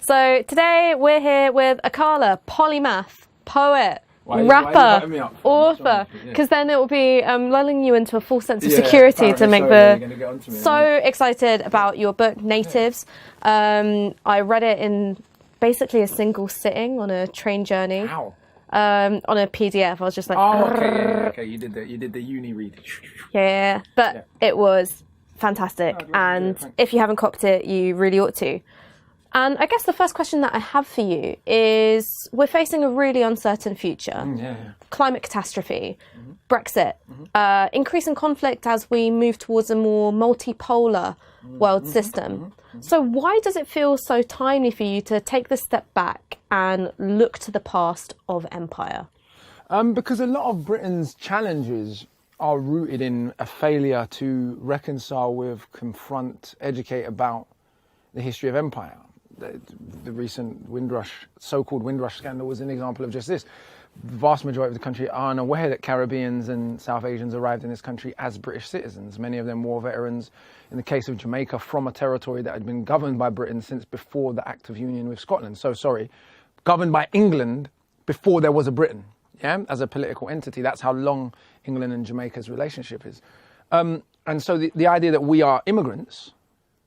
So today we're here with Akala, polymath, poet, Why rapper, author, because then it will be lulling you into a full sense of security to make so excited about your book, Natives. I read it in basically a single sitting on a train journey. How? On a PDF. I was just like, okay. You did the uni read. Yeah, but it was fantastic, and if you haven't copped it, you really ought to. And I guess the first question that I have for you is, we're facing a really uncertain future. Climate catastrophe, Brexit, increasing conflict as we move towards a more multipolar world system. So why does it feel so timely for you to take this step back and look to the past of empire? Because a lot of Britain's challenges are rooted in a failure to reconcile with, confront, educate about the history of empire. The recent so-called Windrush scandal was an example of just this. The vast majority of the country are unaware that Caribbeans and South Asians arrived in this country as British citizens. Many of them war veterans, in the case of Jamaica, from a territory that had been governed by Britain since before the Act of Union with Scotland. Governed by England before there was a Britain, as a political entity. That's how long England and Jamaica's relationship is. And so the idea that we are immigrants,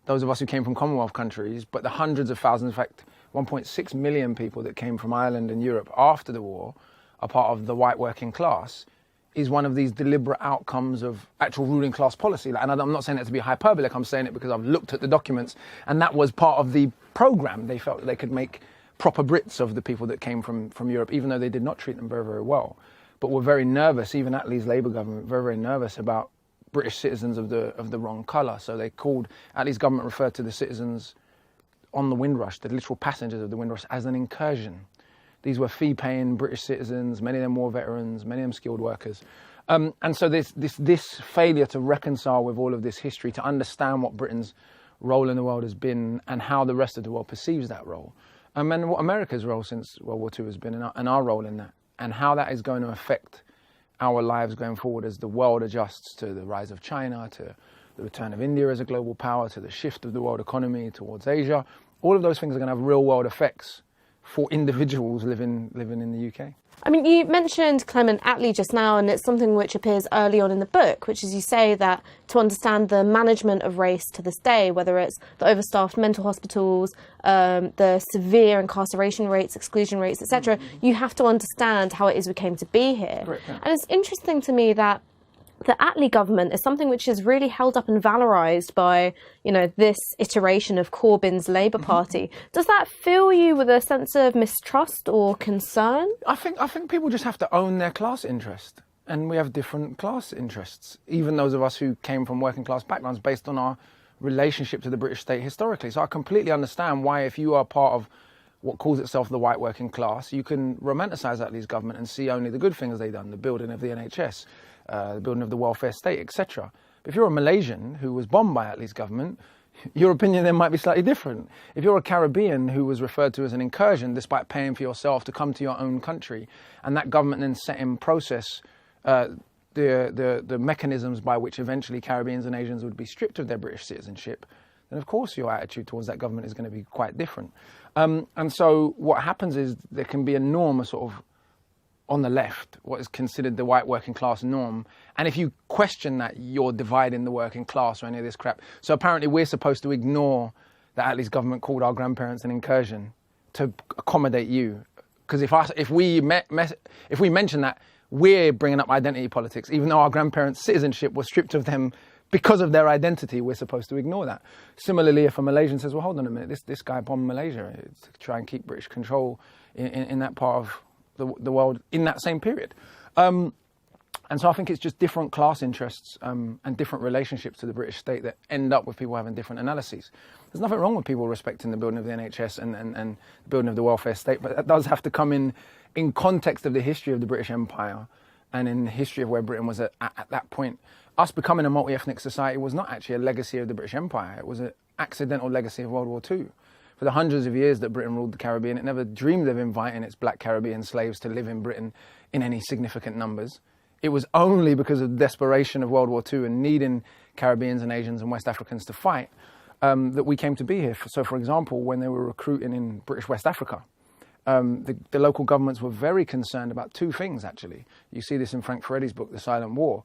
those of us who came from Commonwealth countries, but the hundreds of thousands, in fact, 1.6 million people that came from Ireland and Europe after the war are part of the white working class, is one of these deliberate outcomes of actual ruling class policy. And I'm not saying that to be hyperbolic, I'm saying it because I've looked at the documents, and that was part of the programme. They felt that they could make proper Brits of the people that came from Europe, even though they did not treat them very, very well. But were very nervous, even Attlee's Labour government, very, very nervous about British citizens of the wrong colour. So they called, Attlee's government referred to the citizens on the Windrush, the literal passengers of the Windrush, as an incursion. These were fee-paying British citizens, many of them war veterans, many of them skilled workers. And so this failure to reconcile with all of this history, to understand what Britain's role in the world has been and how the rest of the world perceives that role, and what America's role since World War II has been, and our role in that, and how that is going to affect our lives going forward as the world adjusts to the rise of China, to the return of India as a global power, to the shift of the world economy towards Asia. All of those things are going to have real world effects for individuals living in the UK. I mean, you mentioned Clement Attlee just now, and it's something which appears early on in the book, which is, you say that to understand the management of race to this day, whether it's the overstaffed mental hospitals, the severe incarceration rates, exclusion rates, etc., you have to understand how it is we came to be here. Correct, yeah. And it's interesting to me that the Attlee government is something which is really held up and valorised by, this iteration of Corbyn's Labour Party. Does that fill you with a sense of mistrust or concern? I think people just have to own their class interest, and we have different class interests, even those of us who came from working class backgrounds, based on our relationship to the British state historically. So I completely understand why, if you are part of what calls itself the white working class, you can romanticise Attlee's government and see only the good things they've done, the building of the NHS, the building of the welfare state, etc. But if you're a Malaysian who was bombed by Attlee's government, your opinion then might be slightly different. If you're a Caribbean who was referred to as an incursion despite paying for yourself to come to your own country, and that government then set in process the mechanisms by which eventually Caribbeans and Asians would be stripped of their British citizenship, then of course your attitude towards that government is going to be quite different. And so what happens is there can be a norm, a sort of, on the left, what is considered the white working class norm. And if you question that, you're dividing the working class or any of this crap. So apparently we're supposed to ignore that Attlee's government called our grandparents an incursion to accommodate you. Because if we mention that, we're bringing up identity politics, even though our grandparents' citizenship was stripped of them because of their identity. We're supposed to ignore that. Similarly, if a Malaysian says, well, hold on a minute, this guy bombed Malaysia to try and keep British control in that part of the world in that same period. And so I think it's just different class interests and different relationships to the British state that end up with people having different analyses. There's nothing wrong with people respecting the building of the NHS and the building of the welfare state, but that does have to come in context of the history of the British Empire and in the history of where Britain was at that point. Us becoming a multi-ethnic society was not actually a legacy of the British Empire. It was an accidental legacy of World War II. For the hundreds of years that Britain ruled the Caribbean, it never dreamed of inviting its black Caribbean slaves to live in Britain in any significant numbers. It was only because of the desperation of World War II and needing Caribbeans and Asians and West Africans to fight that we came to be here. So, for example, when they were recruiting in British West Africa, the local governments were very concerned about two things, actually. You see this in Frank Furedi's book, The Silent War.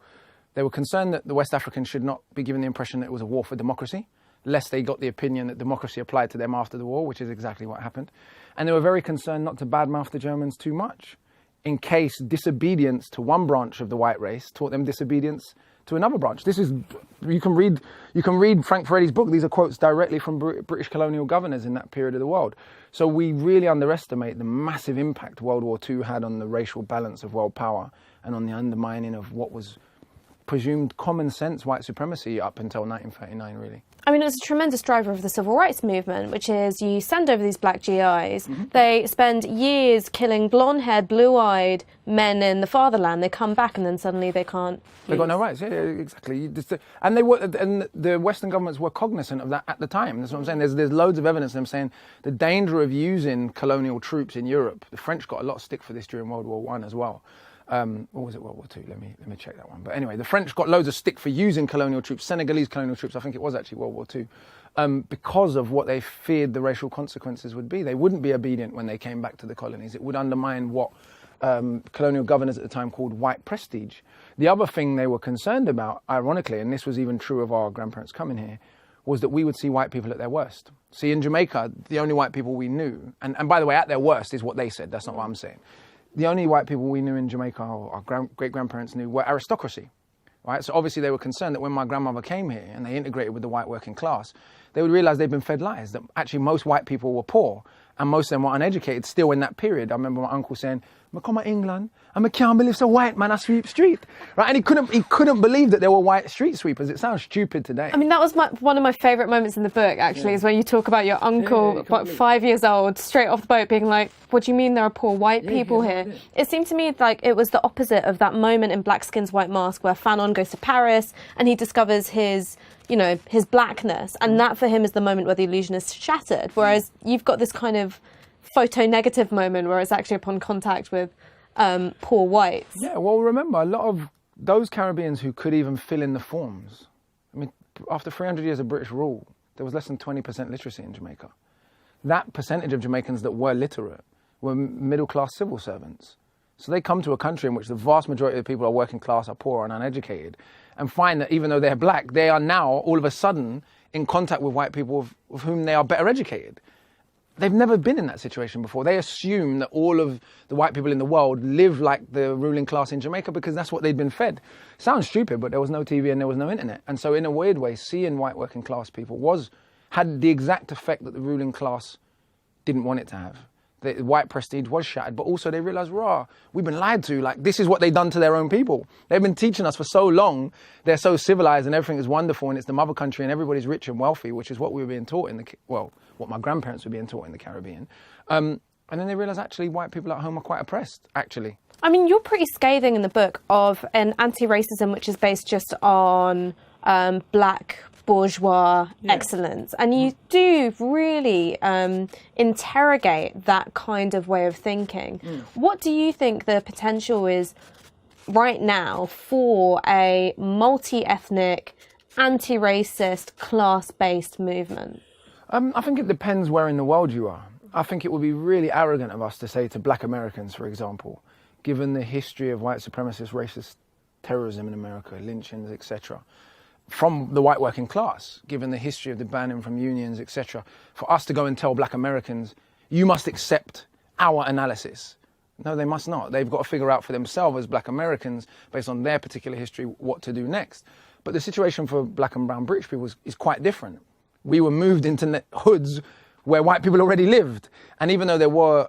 They were concerned that the West Africans should not be given the impression that it was a war for democracy, lest they got the opinion that democracy applied to them after the war, which is exactly what happened. And they were very concerned not to badmouth the Germans too much, in case disobedience to one branch of the white race taught them disobedience to another branch. This is, you can read Frank Furedi's book. These are quotes directly from British colonial governors in that period of the world. So we really underestimate the massive impact World War II had on the racial balance of world power and on the undermining of what was presumed common sense white supremacy up until 1939, really. I mean, it was a tremendous driver of the civil rights movement, which is you send over these black GIs, they spend years killing blonde-haired, blue-eyed men in the fatherland, they come back and then suddenly they can't. They've got no rights, yeah, exactly. And the Western governments were cognizant of that at the time. That's what I'm saying. There's loads of evidence of them saying the danger of using colonial troops in Europe. The French got a lot of stick for this during World War I as well. Or was it World War II? Let me check that one. But anyway, the French got loads of stick for using colonial troops, Senegalese colonial troops. I think it was actually World War II, because of what they feared the racial consequences would be. They wouldn't be obedient when they came back to the colonies. It would undermine what colonial governors at the time called white prestige. The other thing they were concerned about, ironically, and this was even true of our grandparents coming here, was that we would see white people at their worst. See, in Jamaica, the only white people we knew, and by the way, at their worst is what they said. That's not what I'm saying. The only white people we knew in Jamaica, or our great-grandparents knew, were aristocracy, right? So obviously they were concerned that when my grandmother came here and they integrated with the white working class, they would realize they'd been fed lies, that actually most white people were poor and most of them were uneducated still in that period. I remember my uncle saying, I come to England and I can't believe it's a white man I sweep street, right? And he couldn't believe that there were white street sweepers. It sounds stupid today. I mean, that was one of my favourite moments in the book, actually, is when you talk about your uncle, 5 years old, straight off the boat, being like, what do you mean there are poor white people here? Yeah. It seemed to me like it was the opposite of that moment in Black Skin's White Mask where Fanon goes to Paris and he discovers his blackness. And that for him is the moment where the illusion is shattered. Whereas you've got this kind of photo-negative moment where it's actually upon contact with poor whites. Yeah, well, remember, a lot of those Caribbeans who could even fill in the forms. I mean, after 300 years of British rule, there was less than 20% literacy in Jamaica. That percentage of Jamaicans that were literate were middle-class civil servants. So they come to a country in which the vast majority of the people are working class, are poor and uneducated, and find that even though they're black, they are now all of a sudden in contact with white people with whom they are better educated. They've never been in that situation before. They assume that all of the white people in the world live like the ruling class in Jamaica because that's what they'd been fed. Sounds stupid, but there was no TV and there was no internet. And so in a weird way, seeing white working class people had the exact effect that the ruling class didn't want it to have. The white prestige was shattered, but also they realized, we've been lied to. Like, this is what they've done to their own people. They've been teaching us for so long. They're so civilized and everything is wonderful and it's the mother country and everybody's rich and wealthy, which is what we were being taught what my grandparents were being taught in the Caribbean. And then they realized actually white people at home are quite oppressed, actually. I mean, you're pretty scathing in the book of an anti-racism which is based just on black bourgeois excellence. And you do really interrogate that kind of way of thinking. What do you think the potential is right now for a multi-ethnic, anti-racist, class-based movement? I think it depends where in the world you are. I think it would be really arrogant of us to say to black Americans, for example, given the history of white supremacist, racist terrorism in America, lynchings, etc., from the white working class, given the history of the banning from unions, etc., for us to go and tell black Americans, you must accept our analysis. No, they must not. They've got to figure out for themselves as black Americans, based on their particular history, what to do next. But the situation for black and brown British people is quite different. We were moved into hoods where white people already lived. And even though there was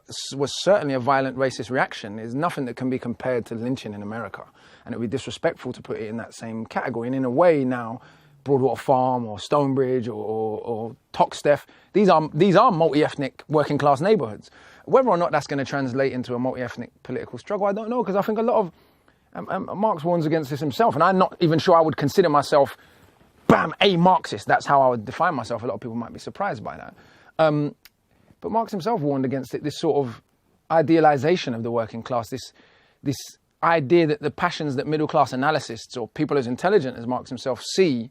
certainly a violent racist reaction, there's nothing that can be compared to lynching in America. And it would be disrespectful to put it in that same category. And in a way now, Broadwater Farm or Stonebridge or Toxteth, these are multi-ethnic working class neighbourhoods. Whether or not that's going to translate into a multi-ethnic political struggle, I don't know, because I think a lot of, Marx warns against this himself, and I'm not even sure I would consider myself a Marxist. That's how I would define myself. A lot of people might be surprised by that. But Marx himself warned against it, this sort of idealization of the working class, this idea that the passions that middle-class analysts or people as intelligent as Marx himself see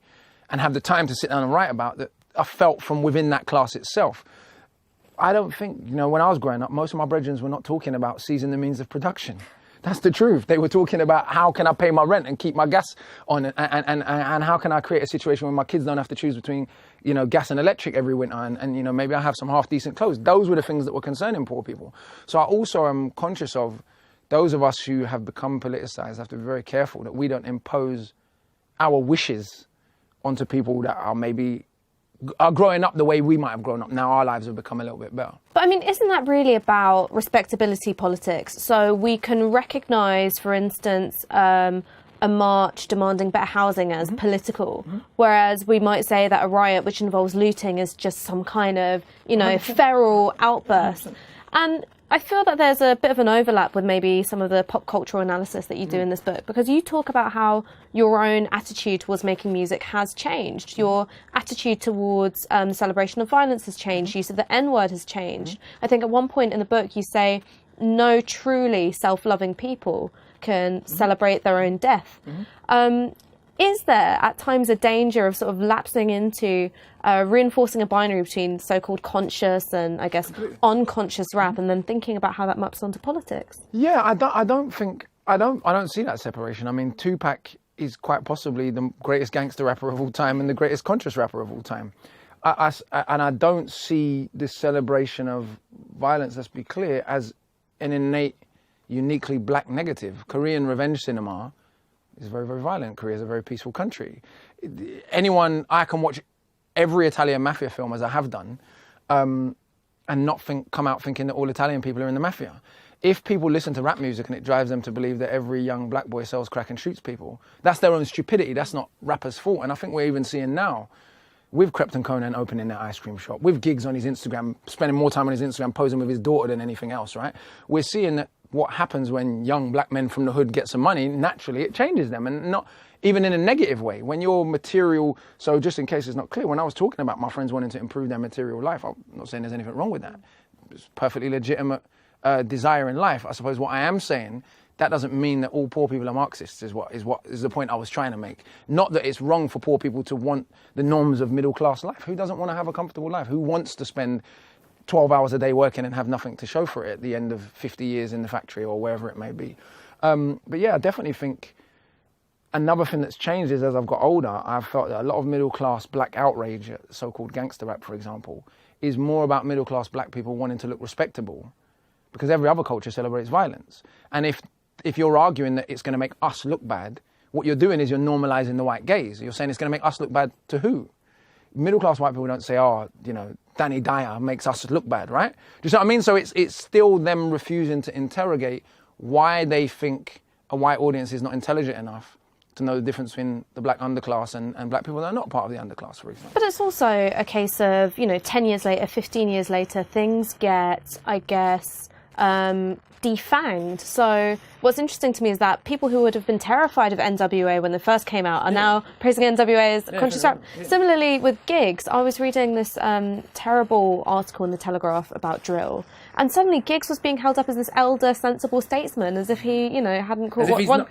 and have the time to sit down and write about, that are felt from within that class itself. I don't think, when I was growing up, most of my brethren were not talking about seizing the means of production. That's the truth. They were talking about how can I pay my rent and keep my gas on, and how can I create a situation where my kids don't have to choose between, gas and electric every winter, and maybe I have some half decent clothes. Those were the things that were concerning poor people. So I also am conscious of those of us who have become politicized have to be very careful that we don't impose our wishes onto people that are growing up the way we might have grown up. Now our lives have become a little bit better. But I mean, isn't that really about respectability politics? So we can recognise, for instance, a march demanding better housing as political, whereas we might say that a riot which involves looting is just some kind of, feral outburst. And I feel that there's a bit of an overlap with maybe some of the pop cultural analysis that you do in this book, because you talk about how your own attitude towards making music has changed. Your attitude towards the celebration of violence has changed. Use of the N-word has changed. I think at one point in the book you say no truly self-loving people can celebrate their own death. Is there at times a danger of sort of lapsing into reinforcing a binary between so-called conscious and, I guess, unconscious rap, and then thinking about how that maps onto politics? Yeah, I don't see that separation. I mean, Tupac is quite possibly the greatest gangster rapper of all time and the greatest conscious rapper of all time. And I don't see this celebration of violence, let's be clear, as an innate, uniquely black negative. Korean revenge cinema is very, very violent. Korea is a very peaceful country. I can watch every Italian mafia film, as I have done, and not come out thinking that all Italian people are in the mafia. If people listen to rap music and it drives them to believe that every young black boy sells crack and shoots people, that's their own stupidity. That's not rappers' fault. And I think we're even seeing now, with Krypton Conan opening that ice cream shop, with Giggs on his Instagram, spending more time on his Instagram posing with his daughter than anything else, right? We're seeing that what happens when young black men from the hood get some money, naturally it changes them, and not even in a negative way. When you're material, so just in case it's not clear, when I was talking about my friends wanting to improve their material life, I'm not saying there's anything wrong with that. It's perfectly legitimate desire in life. I suppose what I am saying, that doesn't mean that all poor people are Marxists, is the point I was trying to make. Not that it's wrong for poor people to want the norms of middle class life. Who doesn't want to have a comfortable life? Who wants to spend 12 hours a day working and have nothing to show for it at the end of 50 years in the factory or wherever it may be? But yeah, I definitely think another thing that's changed is as I've got older, I've felt that a lot of middle class black outrage, so-called gangster rap, for example, is more about middle class black people wanting to look respectable, because every other culture celebrates violence. And if you're arguing that it's going to make us look bad, what you're doing is you're normalizing the white gaze. You're saying it's going to make us look bad to who? Middle class white people don't say, Danny Dyer makes us look bad, right? Do you see what I mean? So it's still them refusing to interrogate why they think a white audience is not intelligent enough to know the difference between the black underclass and black people that are not part of the underclass, for example. But it's also a case of, 10 years later, 15 years later, things get, I guess, defanged. So what's interesting to me is that people who would have been terrified of NWA when they first came out are now praising NWA as conscious rap. Similarly with Giggs, I was reading this terrible article in the Telegraph about drill, and suddenly Giggs was being held up as this elder, sensible statesman, as if he, hadn't caught one.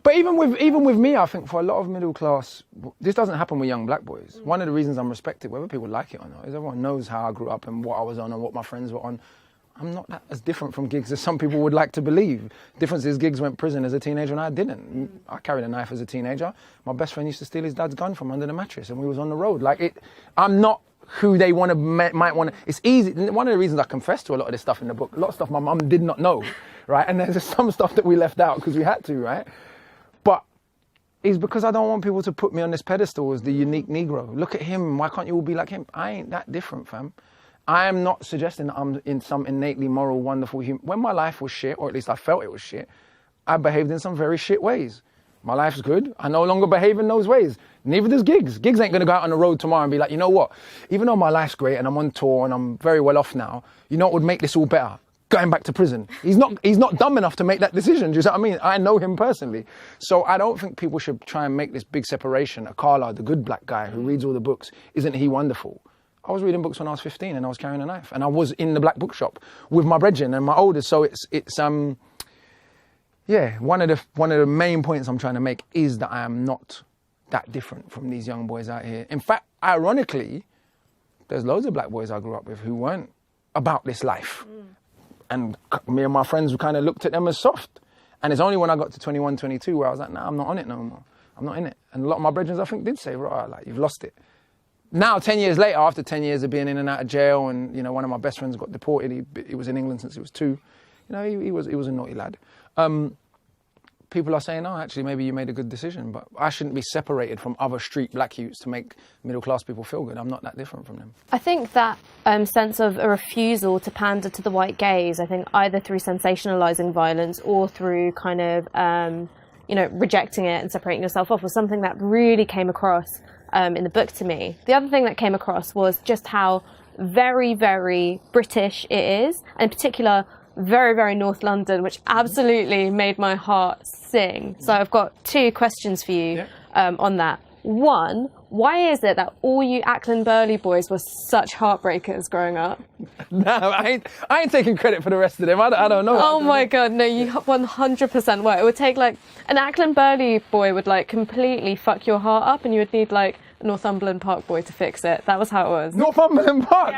But even with me, I think for a lot of middle class, this doesn't happen with young black boys. One of the reasons I'm respected, whether people like it or not, is everyone knows how I grew up and what I was on and what my friends were on. I'm not that as different from Giggs as some people would like to believe. Difference is Giggs went to prison as a teenager and I didn't. I carried a knife as a teenager. My best friend used to steal his dad's gun from under the mattress and we was on the road. I'm not who they might want to. It's easy. One of the reasons I confess to a lot of this stuff in the book, a lot of stuff my mum did not know, right? And there's some stuff that we left out because we had to, right? But it's because I don't want people to put me on this pedestal as the unique Negro. Look at him. Why can't you all be like him? I ain't that different, fam. I am not suggesting that I'm in some innately moral, wonderful human. When my life was shit, or at least I felt it was shit, I behaved in some very shit ways. My life's good. I no longer behave in those ways. Neither does Giggs. Giggs ain't going to go out on the road tomorrow and be like, you know what? Even though my life's great and I'm on tour and I'm very well off now, you know what would make this all better? Going back to prison. He's not dumb enough to make that decision. Do you know what I mean? I know him personally. So I don't think people should try and make this big separation. Akala, the good black guy who reads all the books, isn't he wonderful? I was reading books when I was 15 and I was carrying a knife and I was in the black bookshop with my brethren and my oldest. So it's one of the main points I'm trying to make is that I am not that different from these young boys out here. In fact, ironically, there's loads of black boys I grew up with who weren't about this life. And me and my friends kind of looked at them as soft. And it's only when I got to 21, 22 where I was like, nah, I'm not on it no more. I'm not in it. And a lot of my brethren, I think, did say, right, like, you've lost it. Now, 10 years later, after 10 years of being in and out of jail, and, you know, one of my best friends got deported. He was in England since he was 2. You know, he was a naughty lad. People are saying, oh, actually, maybe you made a good decision, but I shouldn't be separated from other street black youths to make middle-class people feel good. I'm not that different from them. I think that sense of a refusal to pander to the white gaze, I think either through sensationalising violence or through kind of, you know, rejecting it and separating yourself off, was something that really came across in the book to me. The other thing that came across was just how very, very British it is, and in particular, very, very North London, which absolutely made my heart sing. So I've got 2 questions for you on that. One, why is it that all you Ackland Burley boys were such heartbreakers growing up? No, I ain't taking credit for the rest of them. I don't know. Oh my God, no, you 100% were. It would take like, an Ackland Burley boy would like completely fuck your heart up, and you would need like a Northumberland Park boy to fix it. That was how it was. Northumberland Park?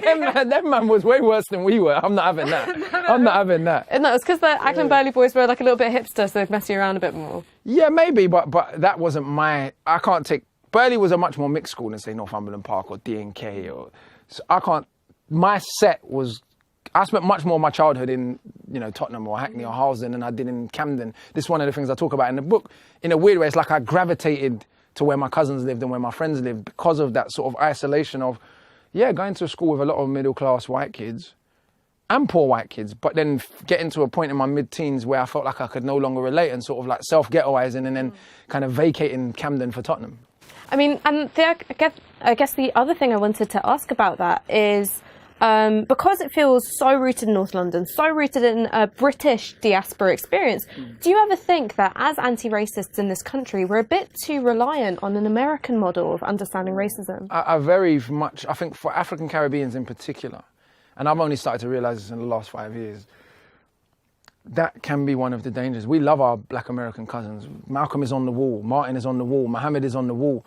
Them man was way worse than we were. I'm not having that. I'm not having that. No, it's because the Ackland Burley boys were like a little bit hipster, so they'd mess you around a bit more. Yeah, maybe, but that wasn't my... I can't take... Burley was a much more mixed school than, say, Northumberland Park or D&K. So I can't... My set was... I spent much more of my childhood in, you know, Tottenham or Hackney or Harlesden than I did in Camden. This is one of the things I talk about in the book. In a weird way, it's like I gravitated to where my cousins lived and where my friends lived because of that sort of isolation of, going to a school with a lot of middle-class white kids and poor white kids, but then getting to a point in my mid-teens where I felt like I could no longer relate and sort of like self-ghettoising and then kind of vacating Camden for Tottenham. I mean, and I guess the other thing I wanted to ask about that is, because it feels so rooted in North London, so rooted in a British diaspora experience, do you ever think that as anti-racists in this country, we're a bit too reliant on an American model of understanding racism? I very much, I think for African Caribbeans in particular, and I've only started to realise this in the last 5 years, that can be one of the dangers. We love our black American cousins. Malcolm is on the wall, Martin is on the wall, Muhammad is on the wall.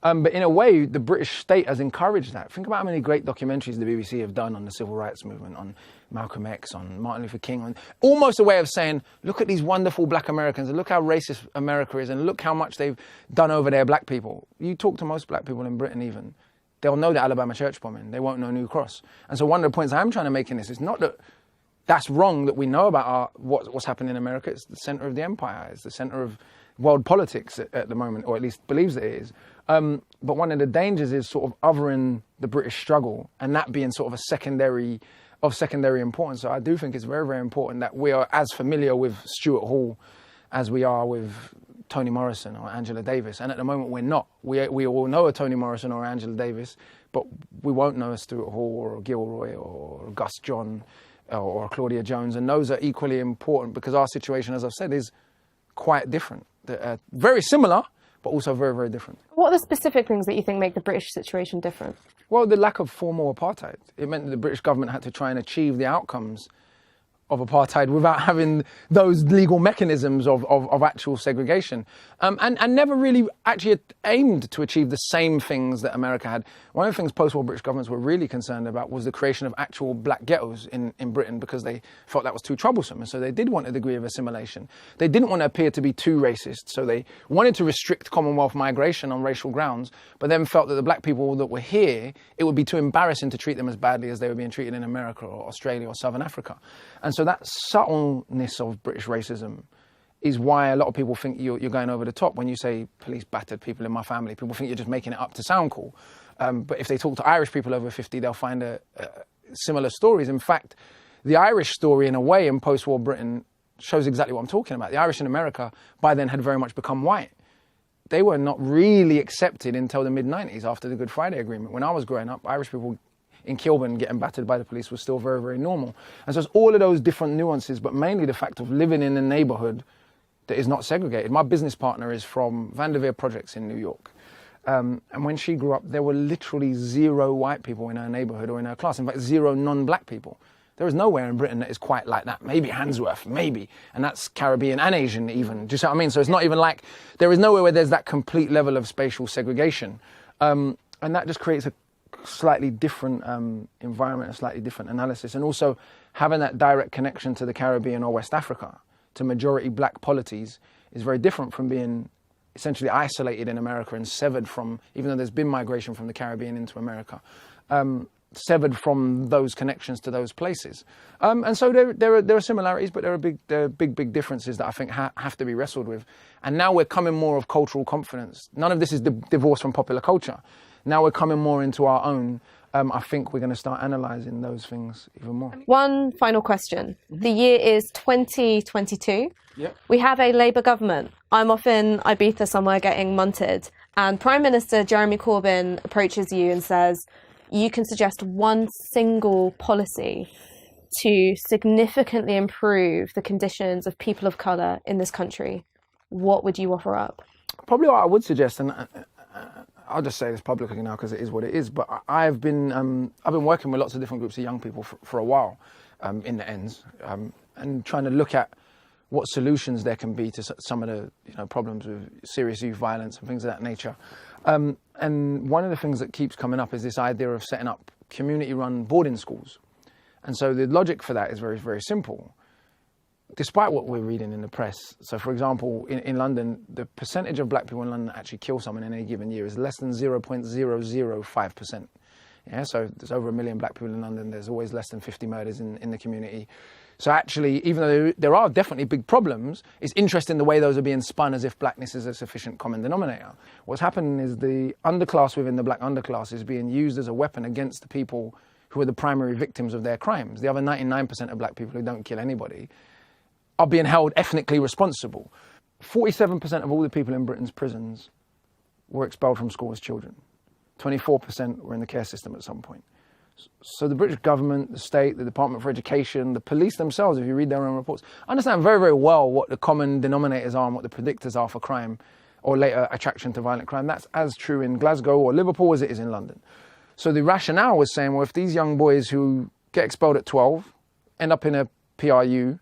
But in a way, the British state has encouraged that. Think about how many great documentaries the BBC have done on the civil rights movement, on Malcolm X, on Martin Luther King, on almost a way of saying, look at these wonderful black Americans and look how racist America is and look how much they've done over their black people. You talk to most black people in Britain even, they'll know the Alabama church bombing. They won't know New Cross. And so one of the points I'm trying to make in this is not that that's wrong that we know about what's happening in America. It's the centre of the empire. It's the centre of world politics at the moment, or at least believes that it is. But one of the dangers is sort of othering the British struggle and that being sort of secondary importance. So I do think it's very, very important that we are as familiar with Stuart Hall as we are with Toni Morrison or Angela Davis. And at the moment we're not. We all know a Toni Morrison or Angela Davis, but we won't know a Stuart Hall or a Gilroy or a Gus John or a Claudia Jones. And those are equally important because our situation, as I've said, is quite different. Very similar, but also very, very different. What are the specific things that you think make the British situation different? Well, the lack of formal apartheid. It meant that the British government had to try and achieve the outcomes of apartheid without having those legal mechanisms of actual segregation. And never really actually aimed to achieve the same things that America had. One of the things post-war British governments were really concerned about was the creation of actual black ghettos in Britain because they felt that was too troublesome. And so they did want a degree of assimilation. They didn't want to appear to be too racist. So they wanted to restrict Commonwealth migration on racial grounds, but then felt that the black people that were here, it would be too embarrassing to treat them as badly as they were being treated in America or Australia or Southern Africa. And so that subtleness of British racism is why a lot of people think you're going over the top. When you say police battered people in my family, people think you're just making it up to sound cool. But if they talk to Irish people over 50, they'll find similar stories. In fact, the Irish story, in a way, in post-war Britain shows exactly what I'm talking about. The Irish in America, by then, had very much become white. They were not really accepted until the mid-90s after the Good Friday Agreement. When I was growing up, Irish people in Kilburn getting battered by the police was still very, very normal. And so it's all of those different nuances, but mainly the fact of living in a neighbourhood that is not segregated. My business partner is from Vanderveer Projects in New York. And when she grew up, there were literally 0 white people in her neighbourhood or in her class. In fact, 0 non-black people. There is nowhere in Britain that is quite like that. Maybe Handsworth, maybe. And that's Caribbean and Asian even. Do you see what I mean? So it's not even like, there is nowhere where there's that complete level of spatial segregation. And that just creates a slightly different environment, a slightly different analysis, and also having that direct connection to the Caribbean or West Africa, to majority black polities, is very different from being essentially isolated in America and severed from, even though there's been migration from the Caribbean into America, severed from those connections to those places. And so there are similarities, but there are big differences that I think have to be wrestled with. And now we're coming more of cultural confidence. None of this is divorced from popular culture. Now we're coming more into our own. I think we're going to start analysing those things even more. One final question. The year is 2022. Yep. We have a Labour government. I'm off in Ibiza somewhere getting munted, and Prime Minister Jeremy Corbyn approaches you and says, you can suggest one single policy to significantly improve the conditions of people of colour in this country. What would you offer up? Probably what I would suggest, and I'll just say this publicly now because it is what it is, but I've been working with lots of different groups of young people for a while in the ends, and trying to look at what solutions there can be to some of the problems with serious youth violence and things of that nature. And one of the things that keeps coming up is this idea of setting up community-run boarding schools. And so the logic for that is very, very simple. Despite what we're reading in the press, so for example, in London, the percentage of black people in London that actually kill someone in any given year is less than 0.005%. Yeah, so there's over 1 million black people in London. There's always less than 50 murders in the community. So actually, even though there are definitely big problems, it's interesting the way those are being spun as if blackness is a sufficient common denominator. What's happening is the underclass within the black underclass is being used as a weapon against the people who are the primary victims of their crimes. The other 99% of black people who don't kill anybody are being held ethnically responsible. 47% of all the people in Britain's prisons were expelled from school as children. 24% were in the care system at some point. So the British government, the state, the Department for Education, the police themselves, if you read their own reports, understand very, very well what the common denominators are and what the predictors are for crime or later attraction to violent crime. That's as true in Glasgow or Liverpool as it is in London. So the rationale was saying, well, if these young boys who get expelled at 12 end up in a PRU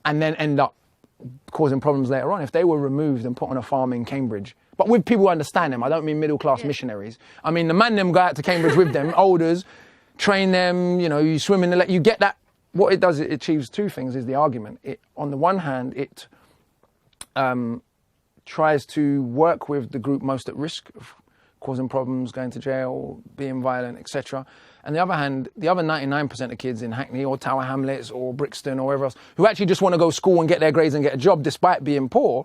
and then end up causing problems later on, if they were removed and put on a farm in Cambridge, but with people who understand them, I don't mean middle-class missionaries. I mean, the man them go out to Cambridge with them, elders, train them, you swim in the lake, you get that. What it does, it achieves two things, is the argument. On the one hand, it tries to work with the group most at risk of causing problems, going to jail, being violent, etc. And the other hand, the other 99% of kids in Hackney or Tower Hamlets or Brixton or wherever else, who actually just want to go to school and get their grades and get a job despite being poor,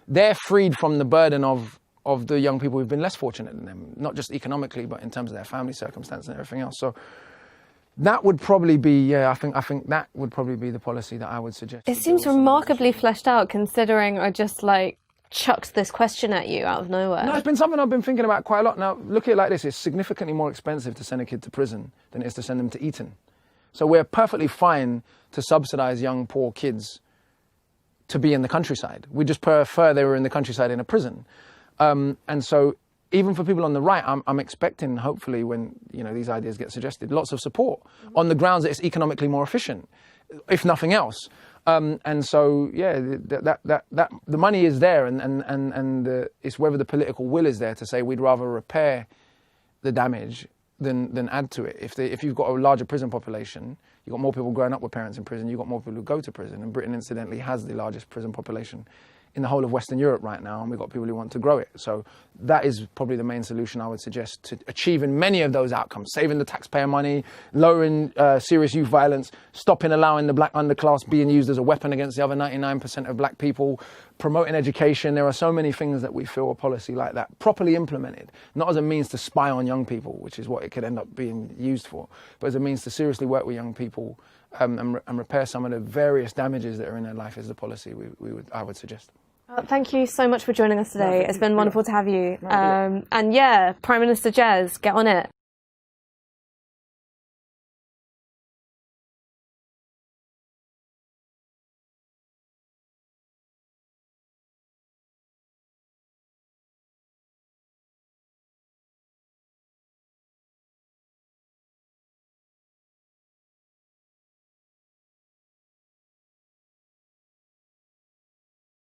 they're freed from the burden of the young people who've been less fortunate than them, not just economically, but in terms of their family circumstance and everything else. So that would probably be, I think that would probably be the policy that I would suggest. It seems remarkably fleshed out, considering I just chucked this question at you out of nowhere. No, it's been something I've been thinking about quite a lot. Now, look at it like this. It's significantly more expensive to send a kid to prison than it is to send them to Eton. So we're perfectly fine to subsidise young, poor kids to be in the countryside. We just prefer they were in the countryside in a prison. And so even for people on the right, I'm expecting, hopefully, when these ideas get suggested, lots of support on the grounds that it's economically more efficient, if nothing else. And so, yeah, that the money is there, and it's whether the political will is there to say we'd rather repair the damage than add to it. If you've got a larger prison population, you've got more people growing up with parents in prison, you've got more people who go to prison. And Britain, incidentally, has the largest prison population in the whole of Western Europe right now, and we've got people who want to grow it. So that is probably the main solution I would suggest to achieving many of those outcomes: saving the taxpayer money, lowering serious youth violence, stopping allowing the black underclass being used as a weapon against the other 99% of black people, promoting education. There are so many things that we feel a policy like that, properly implemented, not as a means to spy on young people, which is what it could end up being used for, but as a means to seriously work with young people and repair some of the various damages that are in their life, is the policy I would suggest. Thank you so much for joining us today. It's been wonderful to have you. And yeah, Prime Minister Jez, get on it.